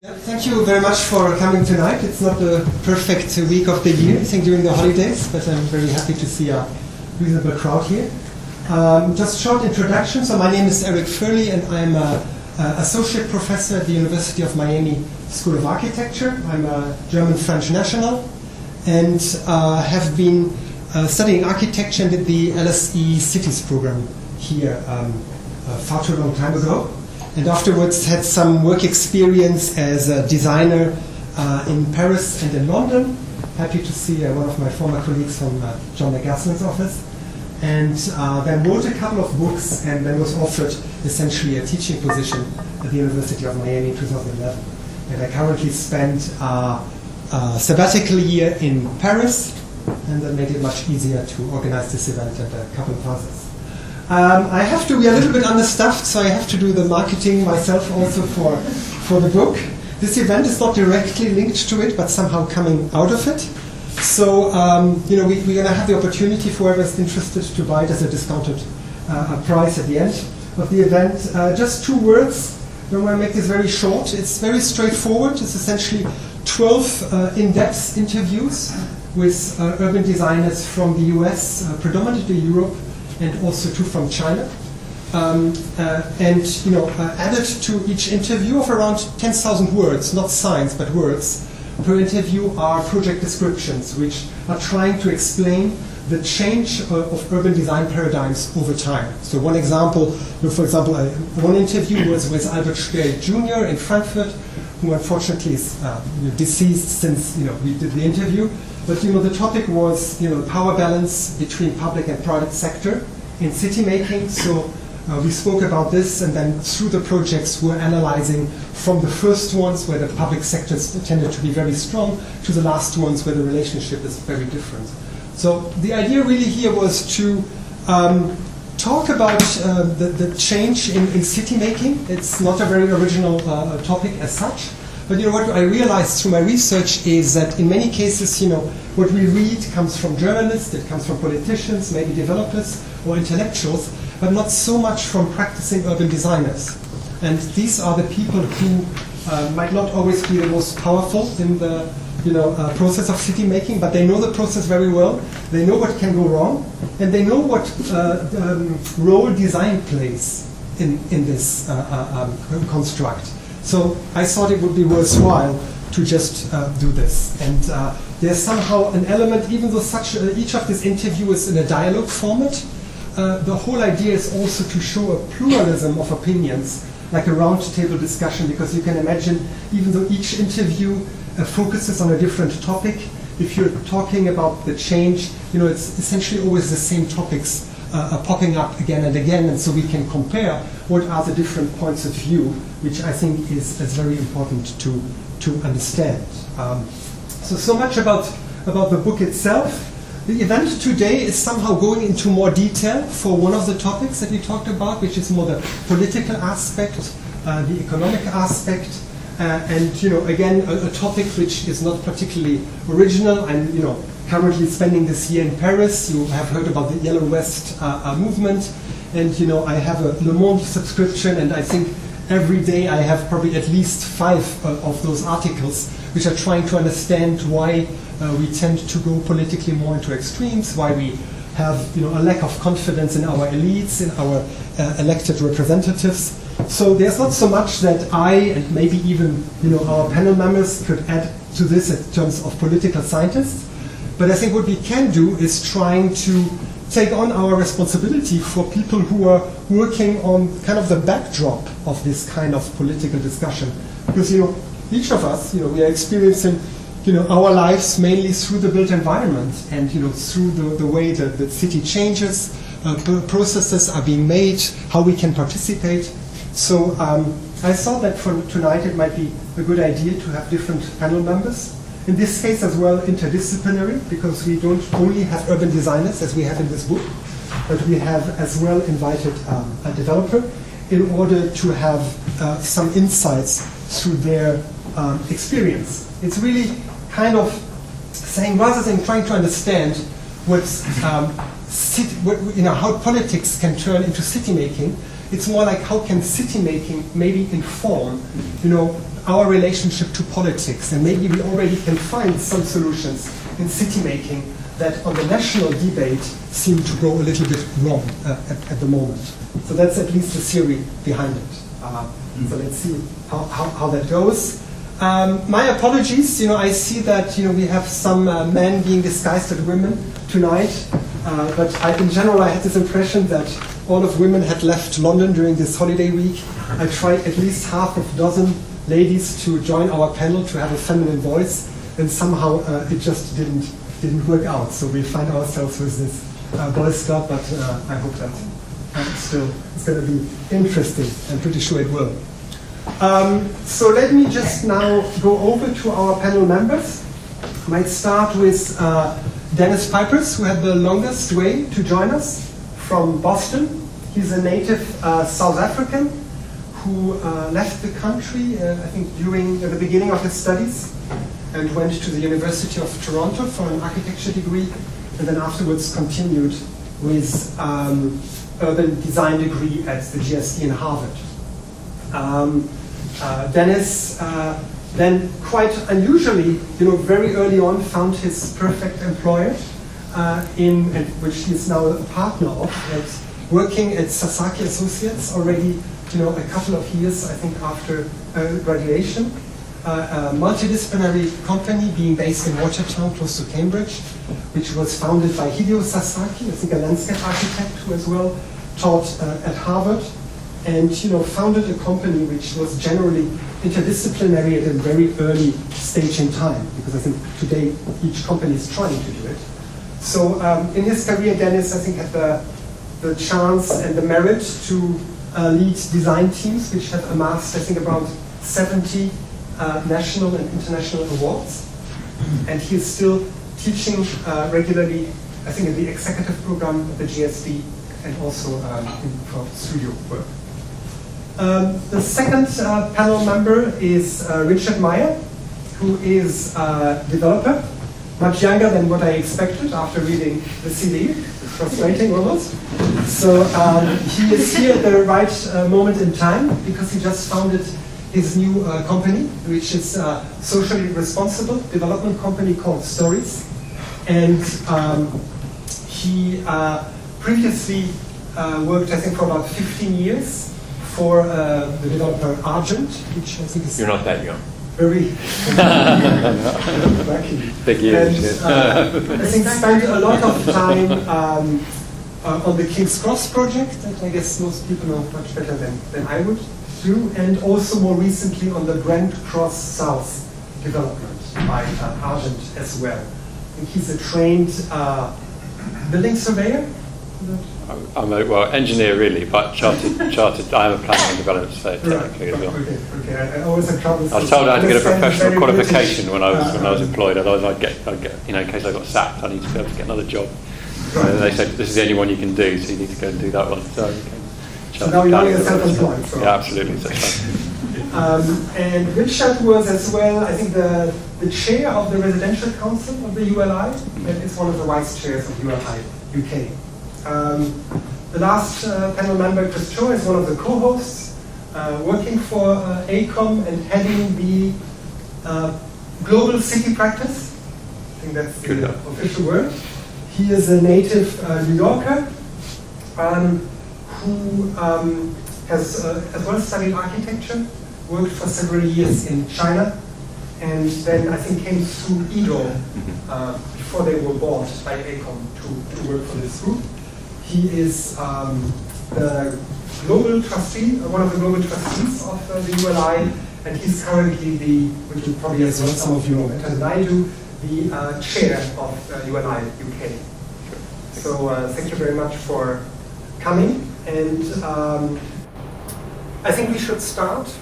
Yeah, thank you very much for coming tonight. It's not the perfect week of the year, I think, during the holidays, but I'm very happy to see a reasonable crowd here. Just short introduction. So my name is Eric Firley, and I'm an associate professor at the University of Miami School of Architecture. I'm a German-French national, and have been studying architecture and did the LSE Cities program here far too long time ago. And afterwards had some work experience as a designer in Paris and in London. Happy to see one of my former colleagues from John McGaslin's office. And then wrote a couple of books and then was offered essentially a teaching position at the University of Miami in 2011. And I currently spent a sabbatical year in Paris, and that made it much easier to organize this event and a couple of others. I have to be a little bit understaffed, so I have to do the marketing myself also for the book. This event is not directly linked to it, but somehow coming out of it. So, we're going to have the opportunity for whoever is interested to buy it as a discounted price at the end of the event. Just 2 words. I want to make this very short. It's very straightforward. It's essentially 12 in-depth interviews with urban designers from the US, predominantly Europe, and also 2 from China, added to each interview of around 10,000 words, not signs but words per interview, are project descriptions which are trying to explain the change of urban design paradigms over time. So one example, for example, one interview was with Albert Speer Jr. in Frankfurt, who unfortunately is deceased since we did the interview. But the topic was the power balance between public and private sector in city making. So we spoke about this, and then through the projects we're analyzing from the first ones where the public sectors tended to be very strong to the last ones where the relationship is very different. So the idea really here was to talk about the change in city making. It's not a very original topic as such. But what I realized through my research is that in many cases, what we read comes from journalists, it comes from politicians, maybe developers or intellectuals, but not so much from practicing urban designers. And these are the people who might not always be the most powerful in the process of city making, but they know the process very well. They know what can go wrong, and they know what role design plays in this construct. So I thought it would be worthwhile to just do this. And there's somehow an element, even though each of these interviews is in a dialogue format, the whole idea is also to show a pluralism of opinions, like a round table discussion, because you can imagine, even though each interview focuses on a different topic, if you're talking about the change, it's essentially always the same topics popping up again and again, and so we can compare what are the different points of view, which I think is very important to understand. So much about the book itself. The event today is somehow going into more detail for one of the topics that we talked about, which is more the political aspect, the economic aspect, and again a topic which is not particularly original. And currently spending this year in Paris. You have heard about the Yellow Vest movement, and I have a Le Monde subscription, and I think every day I have probably at least 5 of those articles which are trying to understand why we tend to go politically more into extremes, why we have a lack of confidence in our elites, in our elected representatives. So there's not so much that I and maybe even our panel members could add to this in terms of political scientists. But I think what we can do is trying to take on our responsibility for people who are working on kind of the backdrop of this kind of political discussion. Because each of us, we are experiencing our lives mainly through the built environment and through the way that the city changes, processes are being made, how we can participate. So I thought that for tonight it might be a good idea to have different panel members. In this case as well interdisciplinary, because we don't only have urban designers as we have in this book, but we have as well invited a developer in order to have some insights through their experience. It's really kind of saying, rather than trying to understand how politics can turn into city making, It's more like how can city making maybe inform, our relationship to politics, and maybe we already can find some solutions in city making that on the national debate seem to go a little bit wrong at the moment. So that's at least the theory behind it. So let's see how that goes. My apologies, I see that we have some men being disguised as women tonight, but in general I had this impression that all of women had left London during this holiday week. I tried at least half a dozen ladies to join our panel to have a feminine voice, and somehow it just didn't work out. So we find ourselves with this boys club, but I hope that still it's going to be interesting. I'm pretty sure it will. So let me just now go over to our panel members. I might start with Dennis Pipers, who had the longest way to join us from Boston. He's a native South African who left the country, I think, during the beginning of his studies, and went to the University of Toronto for an architecture degree, and then afterwards continued with urban design degree at the GSD in Harvard. Dennis then quite unusually, very early on found his perfect employer, which he is now a partner of, working at Sasaki Associates already, a couple of years, I think, after graduation. A multidisciplinary company being based in Watertown, close to Cambridge, which was founded by Hideo Sasaki, I think a landscape architect who as well taught at Harvard, and founded a company which was generally interdisciplinary at a very early stage in time, because I think today each company is trying to do it. So in his career, Dennis, I think, had the chance and the merit to lead design teams which have amassed, I think, about 70 national and international awards. And he is still teaching regularly, I think, in the executive program at the GSD, and also for studio work. The second panel member is Richard Meyer, who is a developer, much younger than what I expected after reading the CV. It's frustrating almost. So he is here at the right moment in time, because he just founded his new company, which is a socially responsible development company called Stories. And he previously worked, I think, for about 15 years for the developer Argent, which I think is... You're not that young. Very big years. And I think spent a lot of time on the King's Cross project, that I guess most people know much better than I would do, and also more recently on the Brent Cross South development by Argent as well. I think he's a trained building surveyor. I'm a engineer really, but chartered. I am a planning and development surveyor technically as well. Okay. I always have trouble. I was told I had to get a professional qualification when I was employed. Otherwise, I'd get, in case I got sacked, I need to be able to get another job. Right. They said this is the only one you can do, so you need to go and do that one. So now you're self-employed. So. Yeah, absolutely. And Richard was as well, I think, the chair of the residential council of the ULI, and is one of the vice chairs of ULI UK. The last panel member, Chris Cho, is one of the co-hosts, working for AECOM and heading the global city practice. I think that's the official word. He is a native New Yorker who has as well studied architecture, worked for several years in China, and then I think came to Edo before they were bought by AECOM to work for this group. He is the global trustee, one of the global trustees of the ULI, and he's currently which you probably as well, some of you know better than I do, the chair of ULI UK. So thank you very much for coming, and I think we should start.